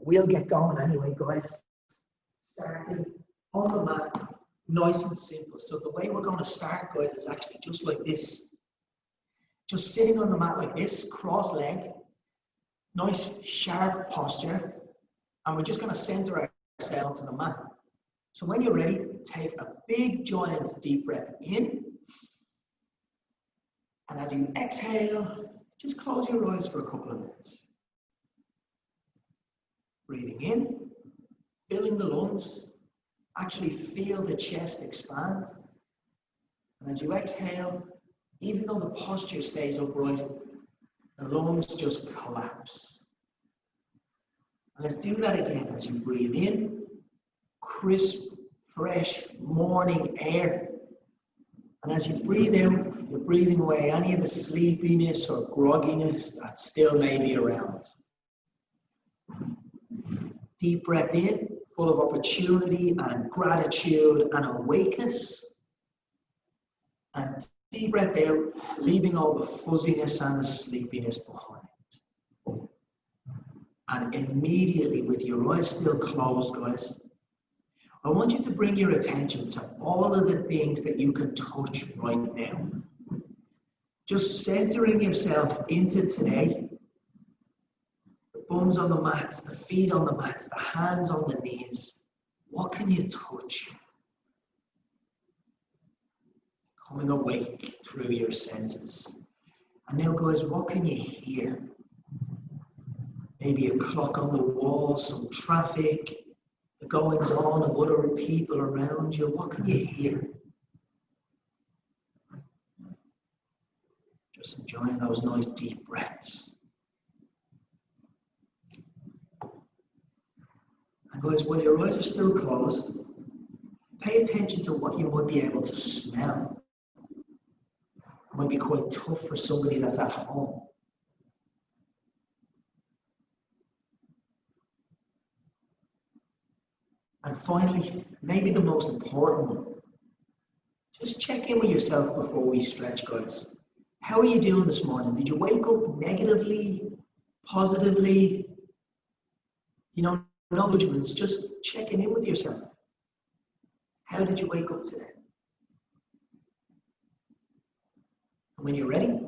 we'll get going anyway, guys. Starting on the mat, nice and simple. So the way we're going to start, guys, is actually just like this. Just sitting on the mat like this, cross leg, nice sharp posture, and we're just going to center ourselves to the mat. So when you're ready, take a big giant deep breath in, and as you exhale, just close your eyes for a couple of minutes. Breathing in, filling the lungs, actually feel the chest expand. And as you exhale, even though the posture stays upright, the lungs just collapse. And let's do that again as you breathe in, crisp, fresh morning air. And as you breathe out, you're breathing away any of the sleepiness or grogginess that still may be around. Deep breath in, full of opportunity and gratitude and awakeness. And deep breath out, leaving all the fuzziness and the sleepiness behind. And immediately, with your eyes still closed, guys, I want you to bring your attention to all of the things that you can touch right now. Just centering yourself into today. The bums on the mats, the feet on the mats, the hands on the knees. What can you touch? Coming awake through your senses. And now, guys, what can you hear? Maybe a clock on the wall, some traffic, the goings on of other people around you. What can you hear? Just enjoying those nice deep breaths. And guys, while your eyes are still closed, pay attention to what you might be able to smell. It might be quite tough for somebody that's at home. And finally, maybe the most important one, just check in with yourself before we stretch, guys. How are you doing this morning? Did you wake up negatively, positively? You know, no judgments, just checking in with yourself. How did you wake up today? And when you're ready,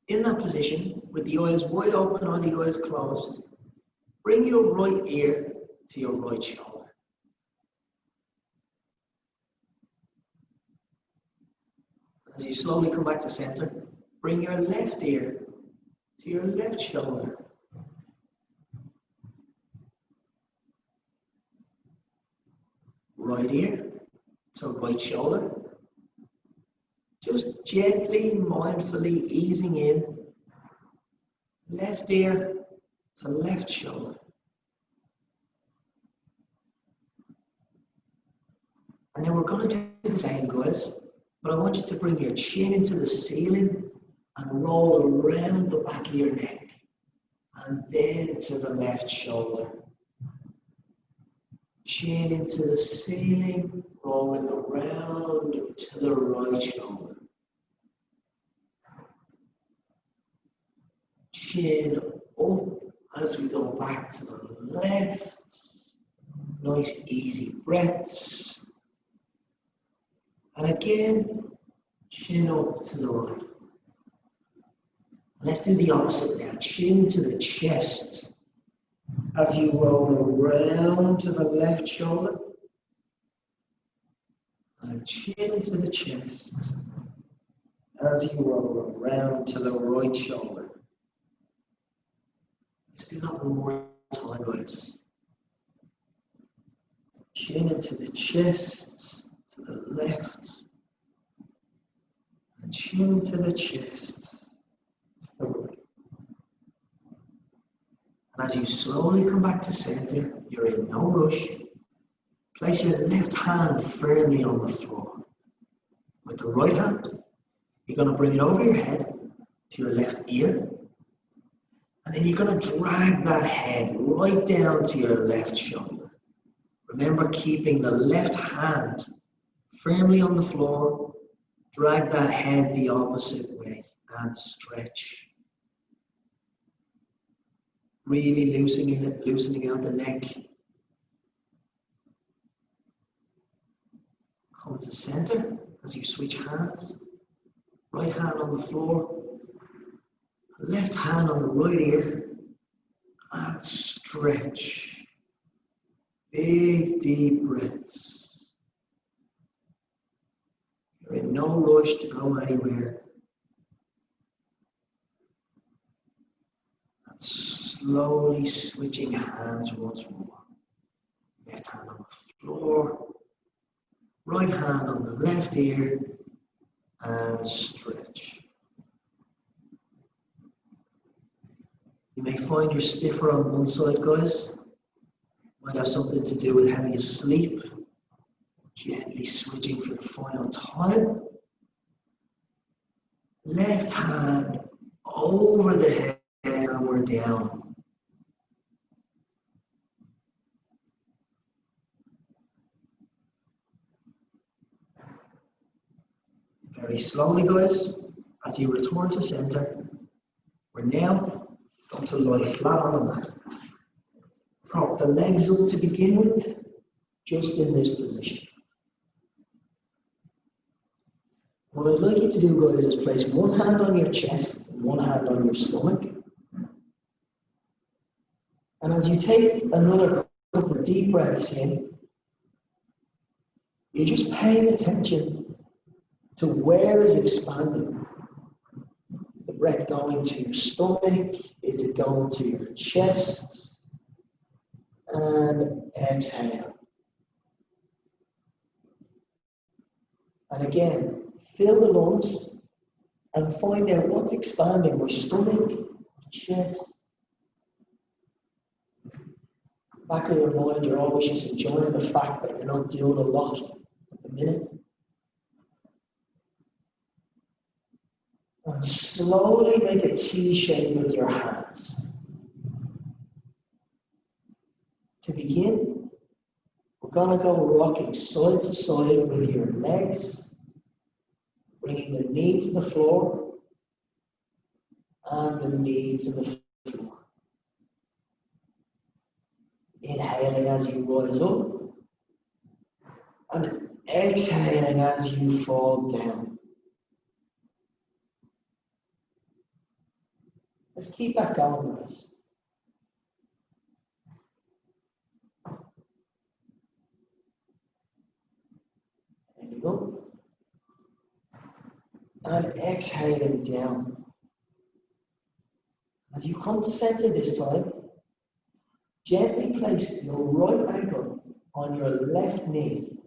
in that position, with the eyes wide open or the eyes closed, bring your right ear to your right shoulder. As you slowly come back to center, bring your left ear to your left shoulder. Right ear to right shoulder. Just gently, mindfully easing in. Left ear to left shoulder. And then we're going to do the same, guys. But I want you to bring your chin into the ceiling and roll around the back of your neck. And then to the left shoulder. Chin into the ceiling, rolling around to the right shoulder. Chin up as we go back to the left. Nice easy breaths. And again, chin up to the right. Let's do the opposite now. Chin to the chest. As you roll around to the left shoulder. And chin to the chest. As you roll around to the right shoulder. Let's do that one more time, guys. Chin into the chest. To the left, and chin to the chest, to the right. And as you slowly come back to center, you're in no rush. Place your left hand firmly on the floor. With the right hand, you're going to bring it over your head to your left ear. And then you're going to drag that head right down to your left shoulder. Remember, keeping the left hand firmly on the floor, drag that head the opposite way and stretch. Really loosening out the neck. Come to center as you switch hands. Right hand on the floor, left hand on the right ear, and stretch. Big, deep breaths. You're in no rush to go anywhere. And slowly switching hands once more. Left hand on the floor, right hand on the left ear, and stretch. You may find you're stiffer on one side, guys. Might have something to do with how you sleep. Gently switching for the final time. Left hand over the head, and we're down. Very slowly, guys, as you return to center, we're now going to lie flat on the mat. Prop the legs up to begin with, just in this position. What I'd like you to do, guys, is place one hand on your chest and one hand on your stomach. And as you take another couple of deep breaths in, you're just paying attention to where is expanding. Is the breath going to your stomach? Is it going to your chest? And exhale. And again, fill the lungs and find out what's expanding, my stomach, my chest. Back of your mind, you're always just enjoying the fact that you're not doing a lot at the minute. And slowly make a T shape with your hands. To begin, we're going to go rocking side to side with your legs, bringing the knee to the floor and the knee to the floor. Inhaling as you rise up and exhaling as you fall down. Let's keep that going, guys. There you go. And exhaling down. As you come to center this time, gently place your right ankle on your left knee,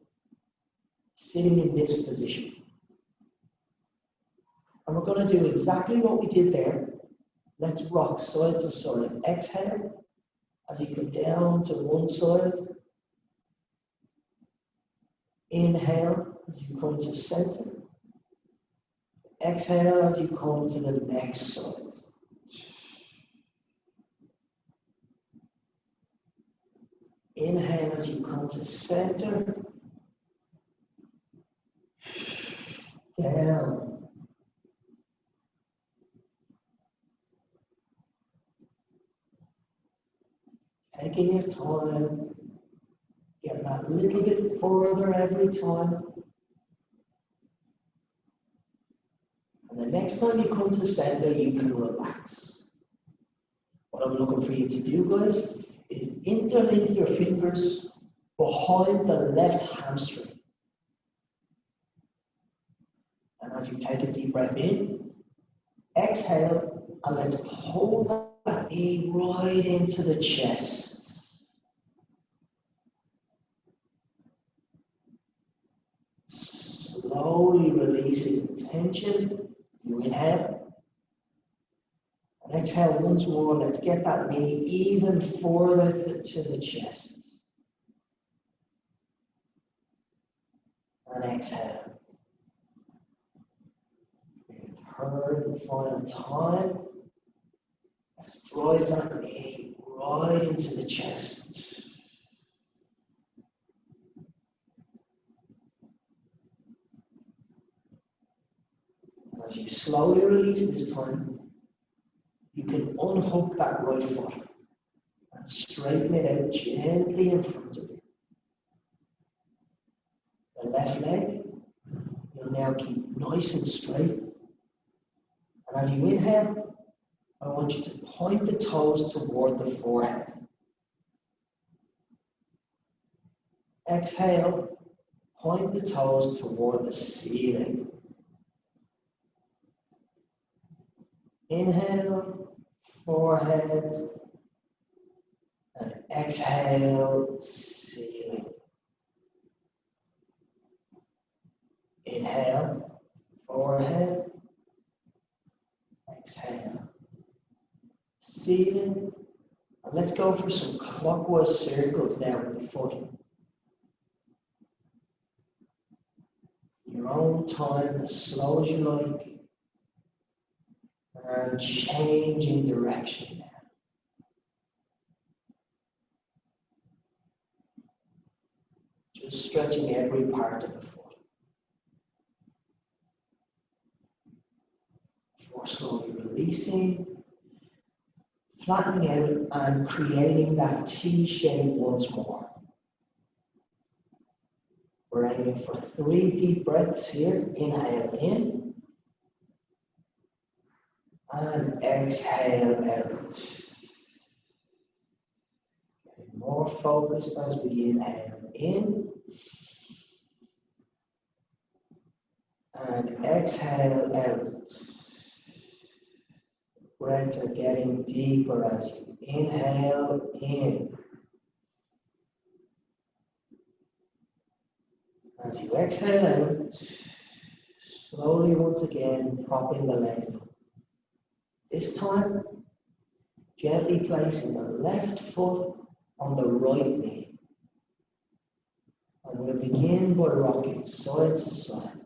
sitting in this position. And we're going to do exactly what we did there. Let's rock side to side. Exhale as you come down to one side. Inhale as you come to center. Exhale as you come to the next side. Inhale as you come to center. Down. Taking your time, get that little bit further every time. And the next time you come to center, you can relax. What I'm looking for you to do, guys, is interlink your fingers behind the left hamstring. And as you take a deep breath in, exhale, and let's hold that knee right into the chest. Slowly releasing the tension. You inhale. And exhale once more. Let's get that knee even further to the chest. And exhale. Third and final time. Let's drive that knee right into the chest. And as you slowly release this time, you can unhook that right foot. And straighten it out gently in front of you. The left leg, you'll now keep nice and straight. And as you inhale, I want you to point the toes toward the forehead. Exhale, point the toes toward the ceiling. Inhale, forehead, and exhale, ceiling. Inhale, forehead, exhale, ceiling. And let's go for some clockwise circles now with the foot. Your own time, as slow as you like. And changing direction now. Just stretching every part of the foot. Before slowly releasing, flattening out and creating that T shape once more. We're aiming for 3 deep breaths here. Inhale in. And exhale out. Getting more focused as we inhale in. And exhale out. Breaths are getting deeper as you inhale in. As you exhale out, slowly once again propping the legs up. This time, gently placing the left foot on the right knee. And we'll begin by rocking side to side.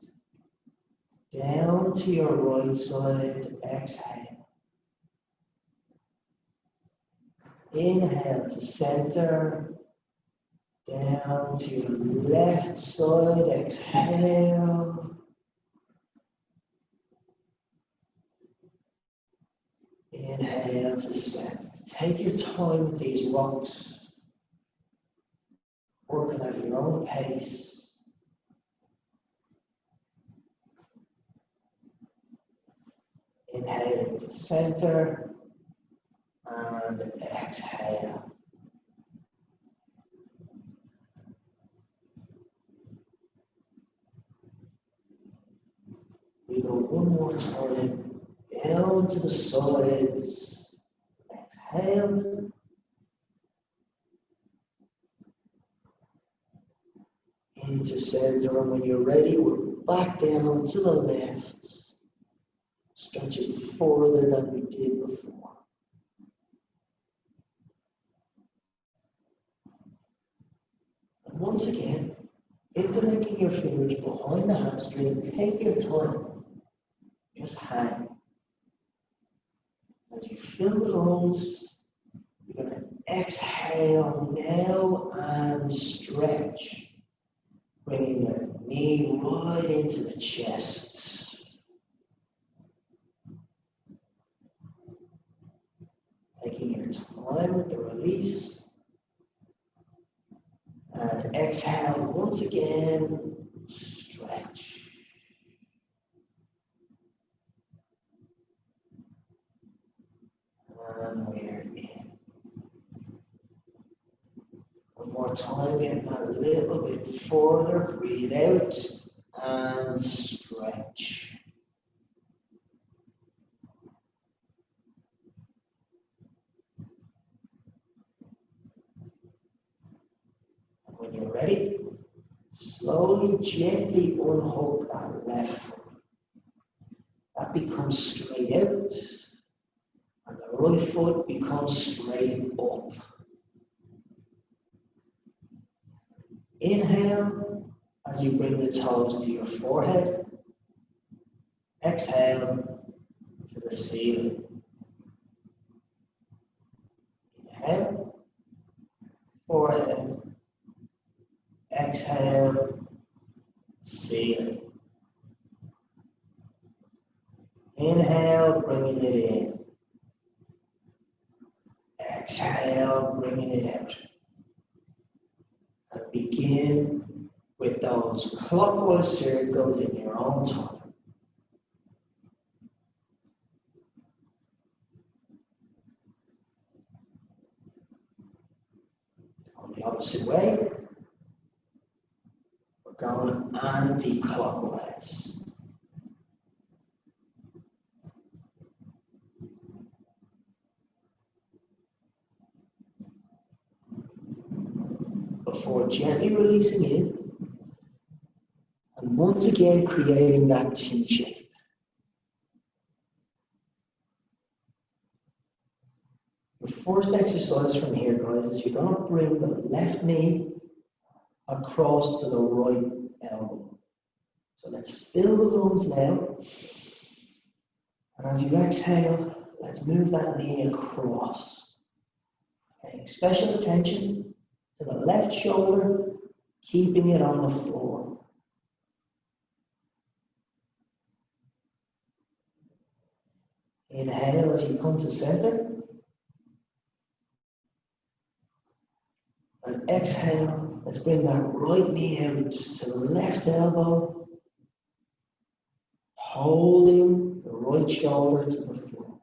Down to your right side, exhale. Inhale to center. Down to your left side, exhale. Inhale to center. Take your time with these rocks. Working at your own pace. Inhale into center and exhale. We go one more time. Down to the sides. Exhale. Into center, and when you're ready, we're back down to the left. Stretching further than we did before. And once again, interlinking your fingers behind the hamstring, take your time. Just hang. As you fill the lungs, you're going to exhale now and stretch. Bringing the knee right into the chest. Taking your time with the release. And exhale once again, stretch. And we're in. One more time, getting a little bit further. Breathe out and stretch. And when you're ready, slowly, gently unhook that left foot. That becomes straight out. And the right foot becomes straight up. Inhale as you bring the toes to your forehead. Exhale to the ceiling. Inhale, forehead. Exhale, ceiling. Inhale, bringing it in. Exhale. exhale, bringing it out. And begin with those clockwise circles in your own time. On the opposite way, we're going anti-clockwise. Before gently releasing in, and once again creating that T shape. Your first exercise from here, guys, is you're going to bring the left knee across to the right elbow. So let's fill the lungs now. And as you exhale, let's move that knee across. Paying special attention to the left shoulder, keeping it on the floor. Inhale as you come to center. And exhale, let's bring that right knee out to the left elbow, holding the right shoulder to the floor.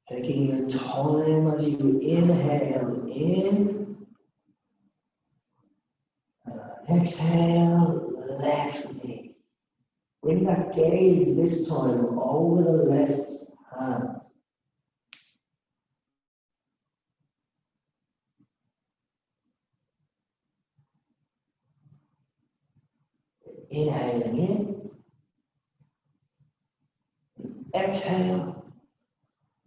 Taking your time as you inhale in, exhale, left knee. Bring that gaze this time over the left hand. Inhaling in. Exhale.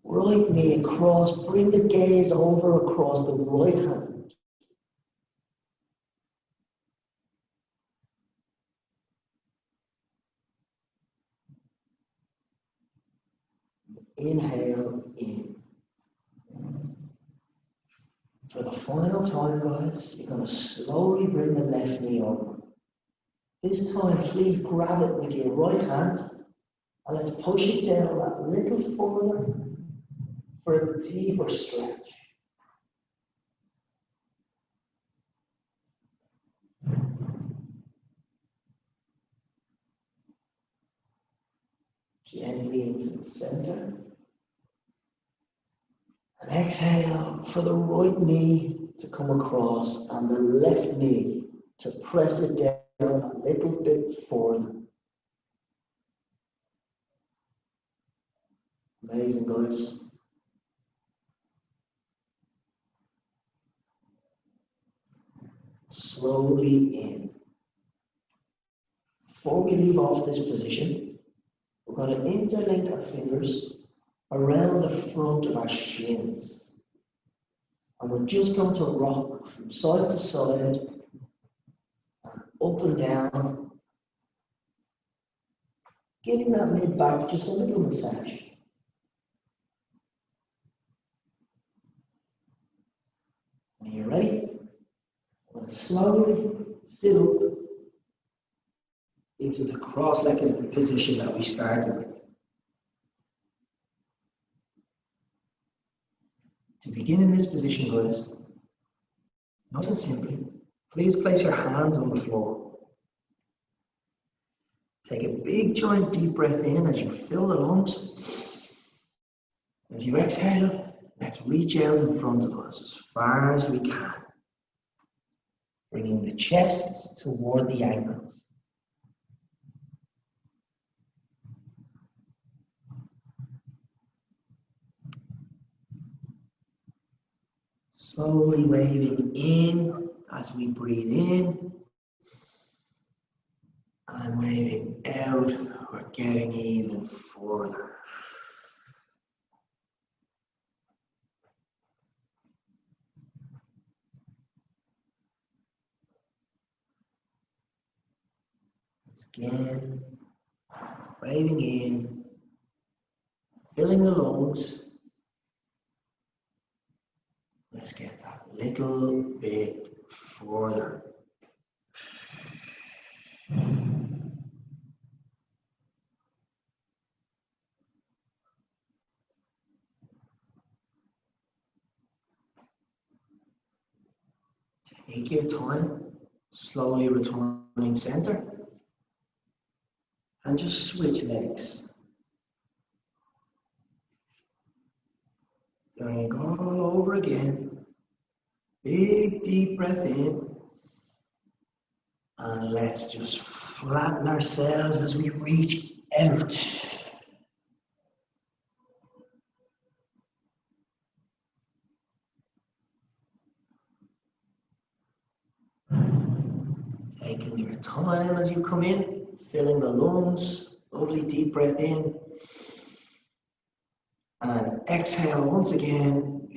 Right knee across. Bring the gaze over across the right hand. Inhale in. For the final time, guys, you're going to slowly bring the left knee over. This time, please grab it with your right hand and let's push it down a little further for a deeper stretch. Gently into the center. And exhale for the right knee to come across and the left knee to press it down a little bit further. Amazing, guys. Slowly in. Before we leave off this position, we're going to interlink our fingers around the front of our shins. And we're just going to rock from side to side and up and down, giving that mid back just a little massage. When you're ready, I'm going to slowly sit up into the cross-legged position that we started with. To begin in this position, guys, nice and simply, please place your hands on the floor. Take a big, giant, deep breath in as you fill the lungs. As you exhale, let's reach out in front of us as far as we can, bringing the chest toward the ankles. Slowly waving in as we breathe in, and waving out, we're getting even further. Once again, waving in, filling the lungs. Let's get that little bit further. Take your time, slowly returning center, and just switch legs. Going all over again. Big deep breath in. And let's just flatten ourselves as we reach out. Taking your time as you come in, filling the lungs, lovely deep breath in. And exhale once again.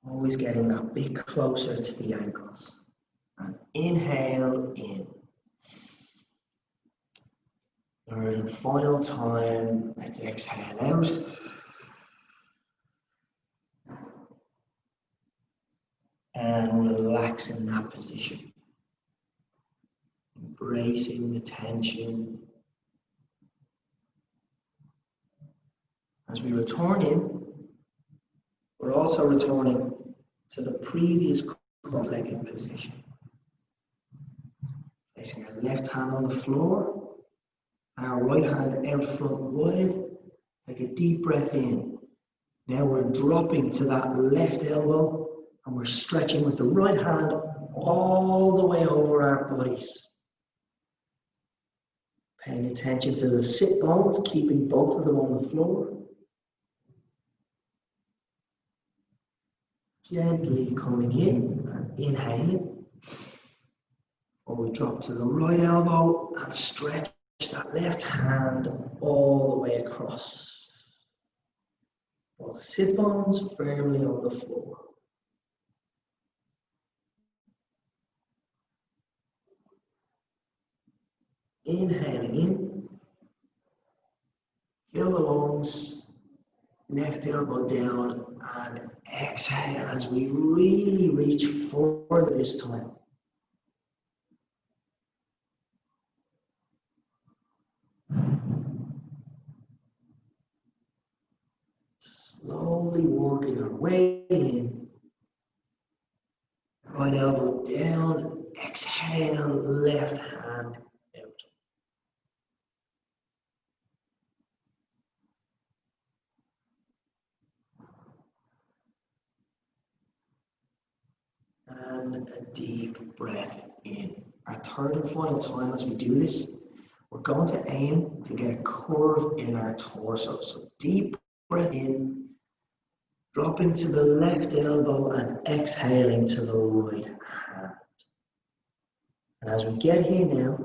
Always getting that bit closer to the ankles. And inhale in. Third and final time, let's exhale out. And relax in that position. Embracing the tension. As we return in, we're also returning to the previous cross-legged position. Placing our left hand on the floor and our right hand out front wide. Take a deep breath in. Now we're dropping to that left elbow and we're stretching with the right hand all the way over our bodies. Paying attention to the sit bones, keeping both of them on the floor. Gently coming in and inhaling. Or we drop to the right elbow and stretch that left hand all the way across. Both sit bones firmly on the floor. Inhaling in. Fill the lungs. Left elbow down and exhale as we really reach forward this time. Slowly working our way in. Right elbow down, exhale, left hand out. And a deep breath in. Our third and final time as we do this, we're going to aim to get a curve in our torso. So deep breath in, dropping to the left elbow and exhaling to the right hand. And as we get here now,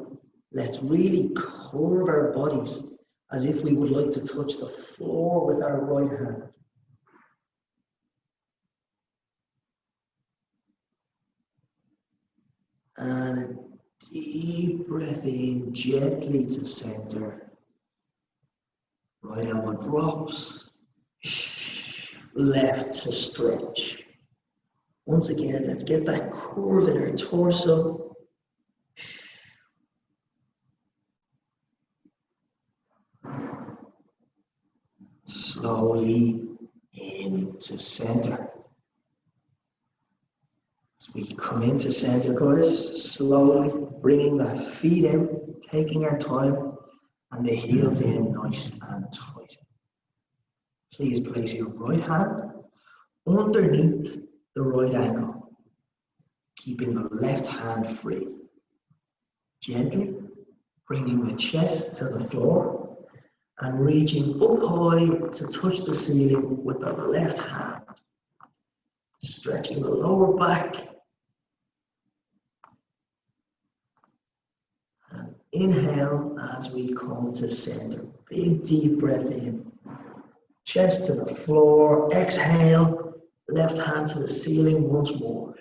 let's really curve our bodies as if we would like to touch the floor with our right hand. And a deep breath in, gently to center. Right elbow drops. Left to stretch. Once again, let's get that curve in our torso. Slowly into center. As we come into center, guys, slowly bringing that feet out, taking our time, and the heels in nice and tight. Please place your right hand underneath the right ankle, keeping the left hand free. Gently bringing the chest to the floor and reaching up high to touch the ceiling with the left hand. Stretching the lower back. And inhale as we come to center. Big deep breath in. Chest to the floor. Exhale. Left hand to the ceiling once more.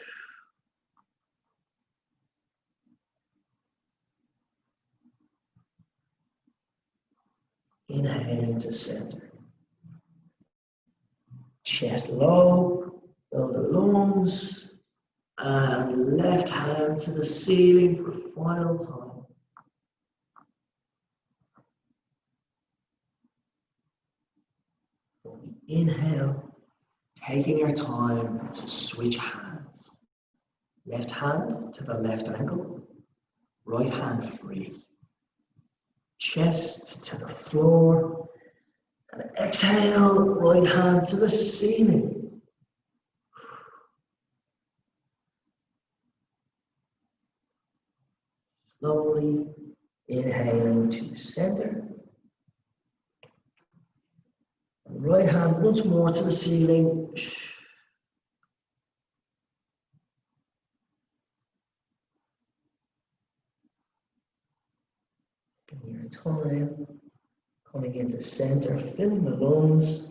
Inhaling to center. Chest low, fill the lungs, and left hand to the ceiling for final time. inhale, taking your time to switch hands. Left hand to the left ankle, right hand free. Chest to the floor, and exhale, right hand to the ceiling. Slowly inhaling to center. Right hand once more to the ceiling. In your time, coming into center, filling the lungs,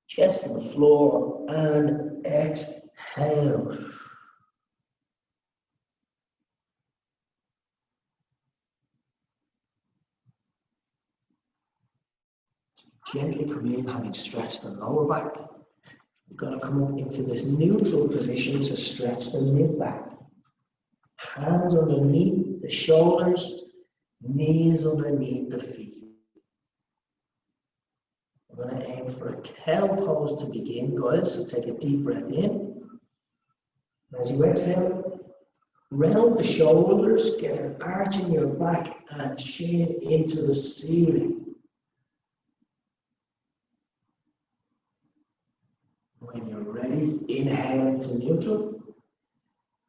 chest to the floor, and exhale. Gently come in, having stretched the lower back. You're going to come up into this neutral position to stretch the mid back. Hands underneath the shoulders, knees underneath the feet. We're going to aim for a cow pose to begin, guys. So take a deep breath in. As you exhale, round the shoulders, get an arch in your back and chin into the ceiling. When you're ready, inhale into neutral.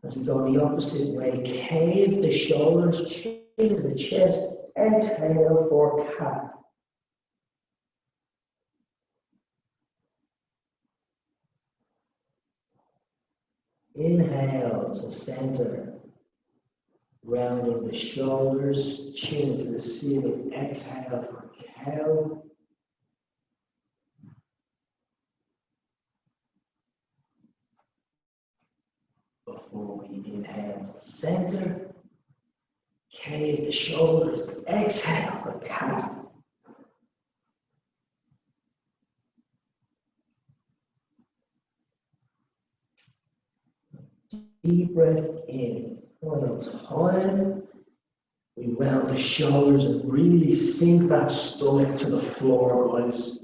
As we go the opposite way, cave the shoulders, chin to the chest, exhale for cat. Inhale to center, rounding the shoulders, chin to the ceiling, exhale for cow. Before we inhale to center, cave the shoulders, exhale for cat. Deep breath in. Final time. We round the shoulders and really sink that stomach to the floor, guys.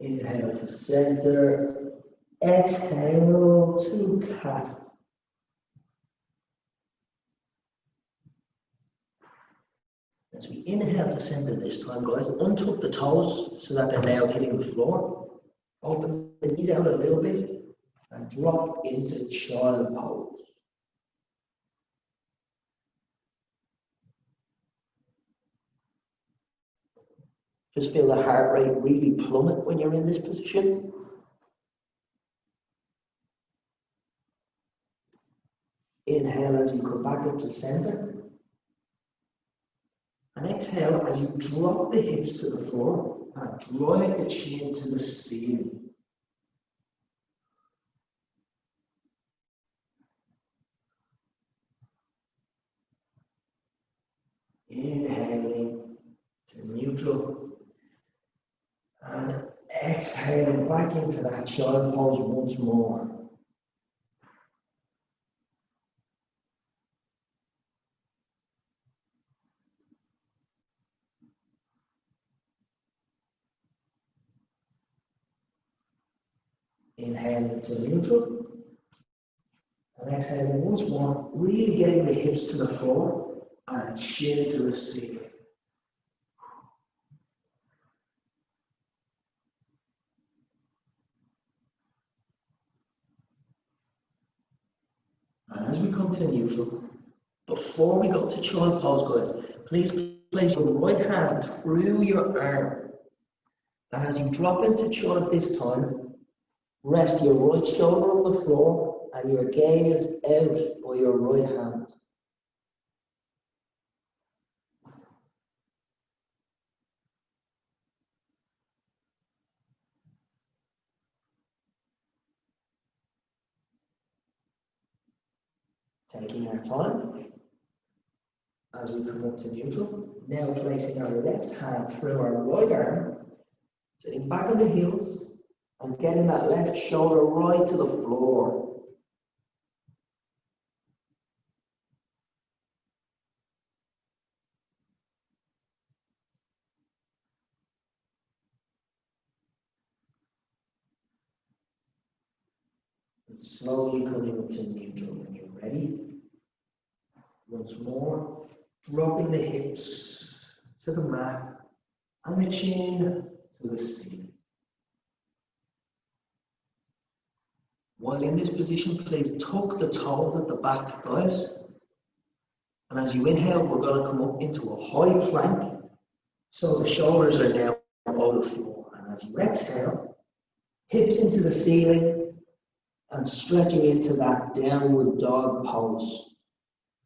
Inhale to center. Exhale to cat. As we inhale to center this time, guys, untuck the toes so that they're now hitting the floor. Open the knees out a little bit and drop into child pose. Just feel the heart rate really plummet when you're in this position. Inhale as you come back up to center. And exhale as you drop the hips to the floor and drive the chin to the ceiling. Inhaling to neutral and exhaling back into that child pose once more. Inhaling to neutral and exhaling once more, really getting the hips to the floor and chin to the ceiling. And as we come to neutral, before we go to child pose, guys, please place your right hand through your arm. And as you drop into child this time, rest your right shoulder on the floor and your gaze out by your right hand. Taking our time as we come up to neutral. Now placing our left hand through our right arm, sitting back on the heels and getting that left shoulder right to the floor. slowly coming up to neutral. When you're ready, once more, dropping the hips to the mat and the chin to the ceiling. While in this position, please tuck the toes at the back, guys. And as you inhale, we're going to come up into a high plank. So the shoulders are now over the floor. And as you exhale, hips into the ceiling and stretching into that downward dog pose.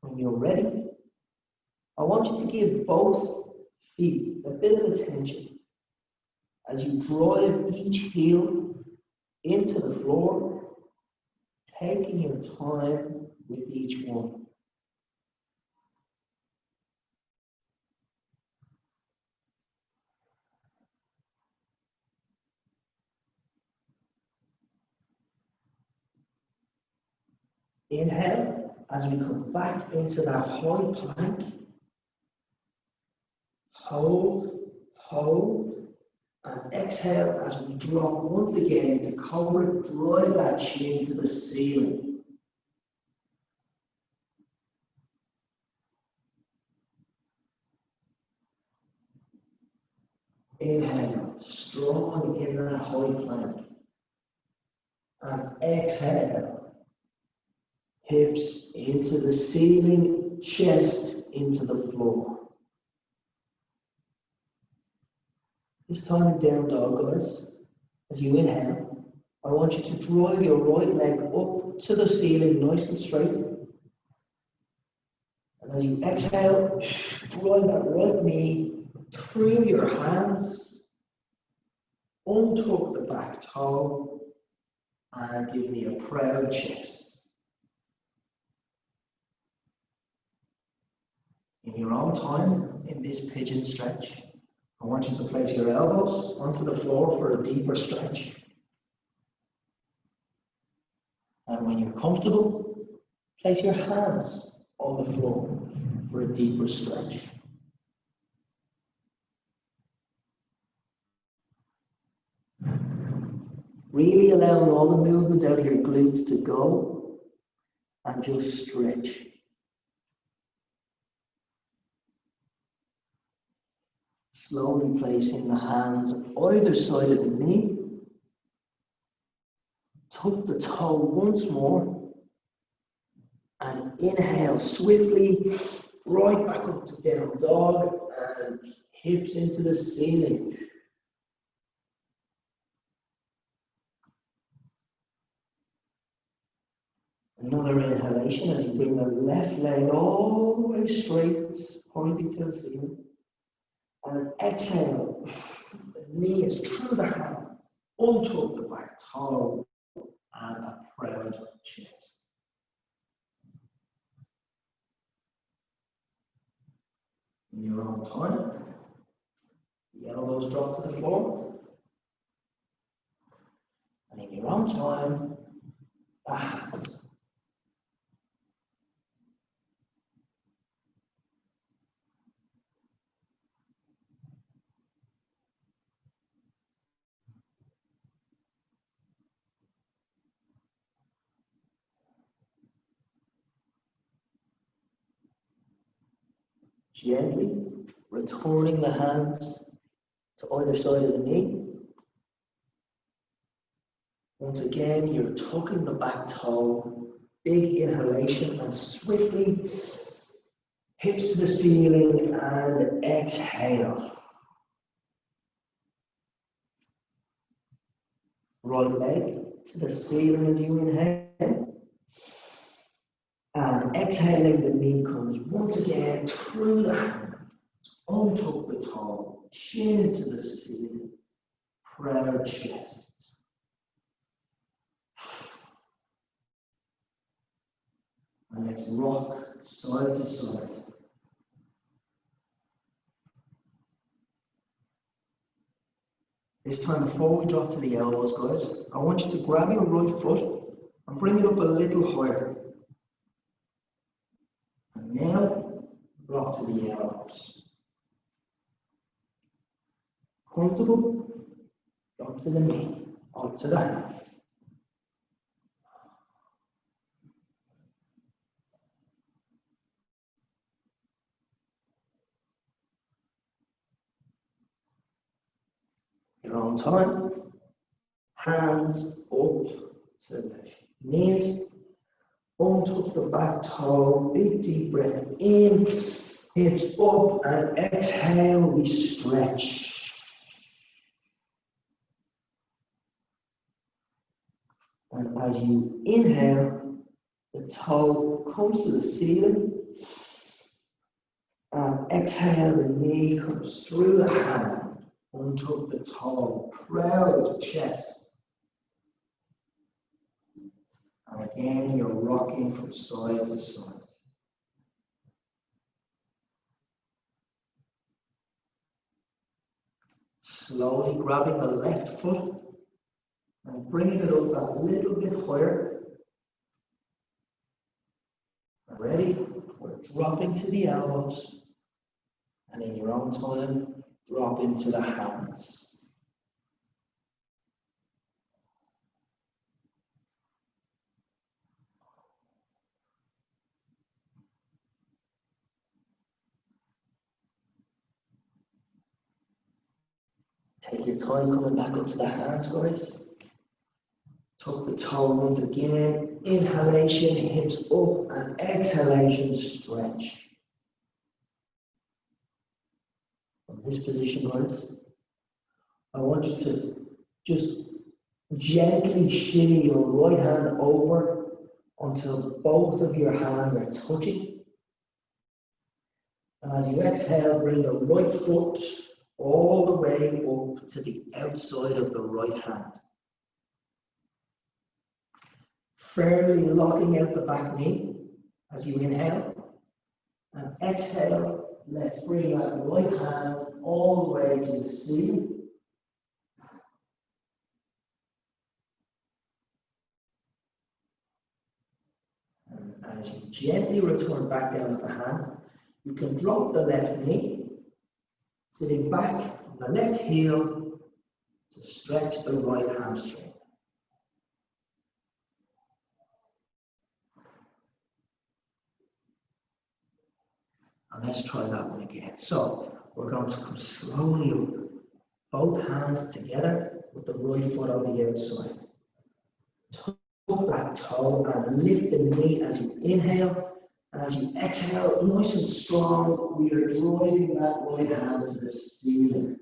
When you're ready, I want you to give both feet a bit of attention as you drive each heel into the floor, taking your time with each one. Inhale as we come back into that high plank. Hold, hold, and exhale as we drop once again into cobra. Drive that chin to the ceiling. Inhale, strong in that high plank. And exhale. Hips into the ceiling, chest into the floor. This time in down dog, guys. As you inhale, I want you to drive your right leg up to the ceiling nice and straight. And as you exhale, drive that right knee through your hands, untuck the back toe, and give me a proud chest. In your own time, in this pigeon stretch, I want you to place your elbows onto the floor for a deeper stretch. And when you're comfortable, place your hands on the floor for a deeper stretch. Really allowing all the movement out of your glutes to go and just stretch. Slowly placing the hands either side of the knee. Tuck the toe once more. And inhale swiftly, right back up to down dog and hips into the ceiling. Another inhalation as you bring the left leg all the way straight, pointing to the ceiling. And exhale, the knee is through the hand, untuck the back toe, and a proud chest. In your own time, the elbows drop to the floor. And in your own time, the hands. Gently returning the hands to either side of the knee. Once again, you're tucking the back toe, big inhalation, and swiftly hips to the ceiling and exhale. Right leg to the ceiling as you inhale. And exhaling, the knee comes once again through the hand, untuck the toe, chin to the ceiling, proud chest. And let's rock side to side. This time, before we drop to the elbows, guys, I want you to grab your right foot and bring it up a little higher. And now, drop to the elbows. Comfortable? Drop to the knee, up to the hands. Your own time. Hands up to the left knees. Untuck the back toe. Big deep breath in. Hips up and exhale. We stretch. And as you inhale, the toe comes to the ceiling. And exhale, the knee comes through the hand. Untuck the toe. Proud chest. And again, you're rocking from side to side. Slowly grabbing the left foot and bringing it up that little bit higher. Ready? We're dropping to the elbows. And in your own time, drop into the hands. Take your time coming back up to the hands, guys. Tuck the toe once again. Inhalation, hips up, and exhalation, stretch. From this position, guys, I want you to just gently shimmy your right hand over until both of your hands are touching. And as you exhale, bring the right foot all the way up to the outside of the right hand. Firmly locking out the back knee as you inhale. And exhale, let's bring that right hand all the way to the ceiling. And as you gently return back down with the hand, you can drop the left knee, sitting back on the left heel to stretch the right hamstring. And let's try that one again. So we're going to come slowly up, both hands together with the right foot on the outside. Tuck that toe and lift the knee as you inhale. And as you exhale, nice and strong, we are driving that right hand to the ceiling.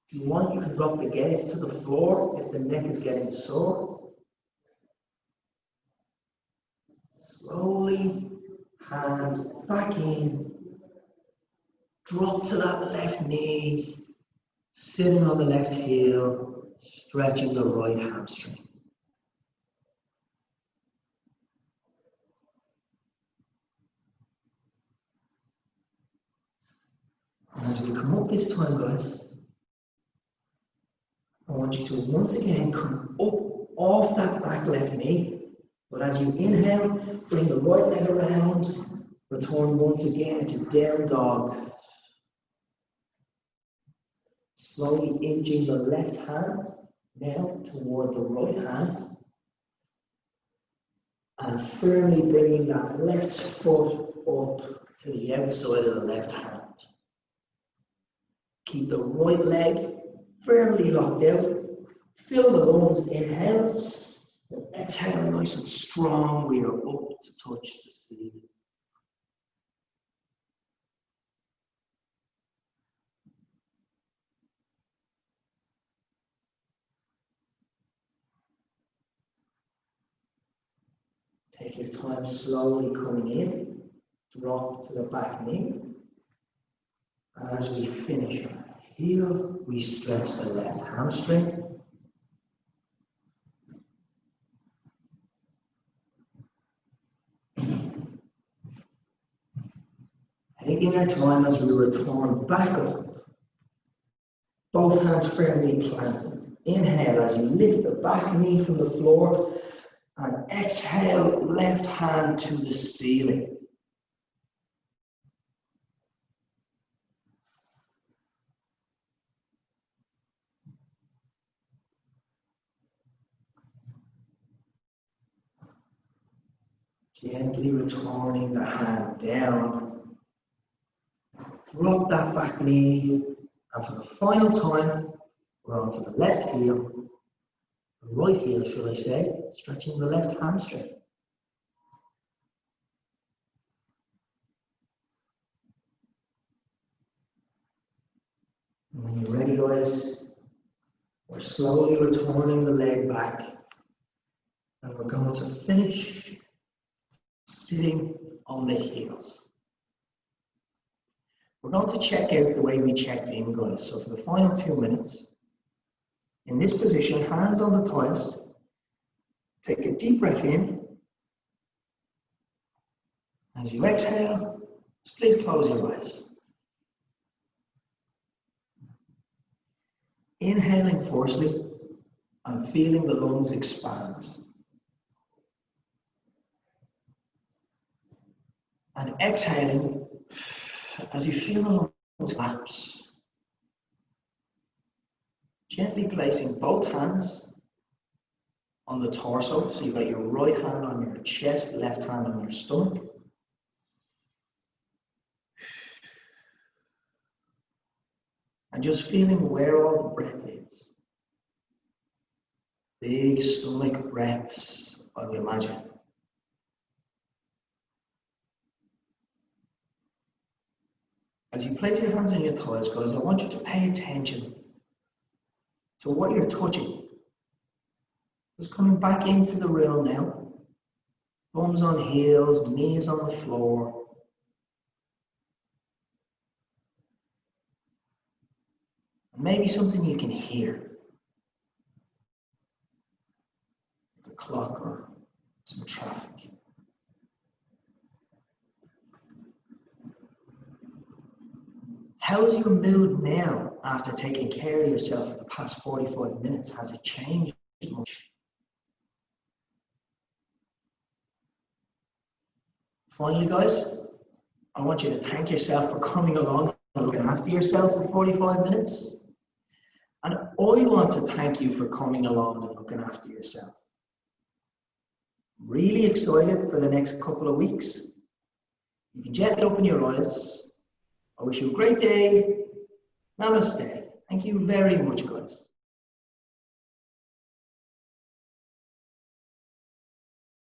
If you want, you can drop the gaze to the floor if the neck is getting sore. Slowly, hand back in, drop to that left knee, sitting on the left heel, stretching the right hamstring. And as we come up this time, guys, I want you to once again come up off that back left knee. But as you inhale, bring the right leg around, return once again to down dog. Slowly inching the left hand now toward the right hand. And firmly bringing that left foot up to the outside of the left hand. Keep the right leg firmly locked out. Fill the lungs, inhale. And exhale nice and strong. We are up to touch the ceiling. Take your time slowly coming in. Drop to the back knee. As we finish our heel, we stretch the left hamstring. Taking our time as we return back up. Both hands firmly planted. Inhale as you lift the back knee from the floor. And exhale, left hand to the ceiling. Gently returning the hand down. drop that back knee, and for the final time, we're onto the left heel, the right heel, should I say, stretching the left hamstring. And when you're ready, guys, we're slowly returning the leg back, and we're going to finish sitting on the heels. We're going to check out the way we checked in, guys. So for the final 2 minutes, in this position, hands on the thighs, take a deep breath in. As you exhale, just please close your eyes. Inhaling forcefully and feeling the lungs expand. And exhaling as you feel the lungs collapse. Gently placing both hands on the torso. So you've got your right hand on your chest, left hand on your stomach. And just feeling where all the breath is. Big stomach breaths, I would imagine. As you place your hands on your thighs, guys, I want you to pay attention to what you're touching. Just coming back into the room now. Thumbs on heels, knees on the floor. Maybe something you can hear. The clock or some traffic. How's your mood now after taking care of yourself for the past 45 minutes? Has it changed much? Finally, guys, I want you to thank yourself for coming along and looking after yourself for 45 minutes. And I want to thank you for coming along and looking after yourself. Really excited for the next couple of weeks. You can gently open your eyes. I wish you a great day. Namaste. Thank you very much, guys.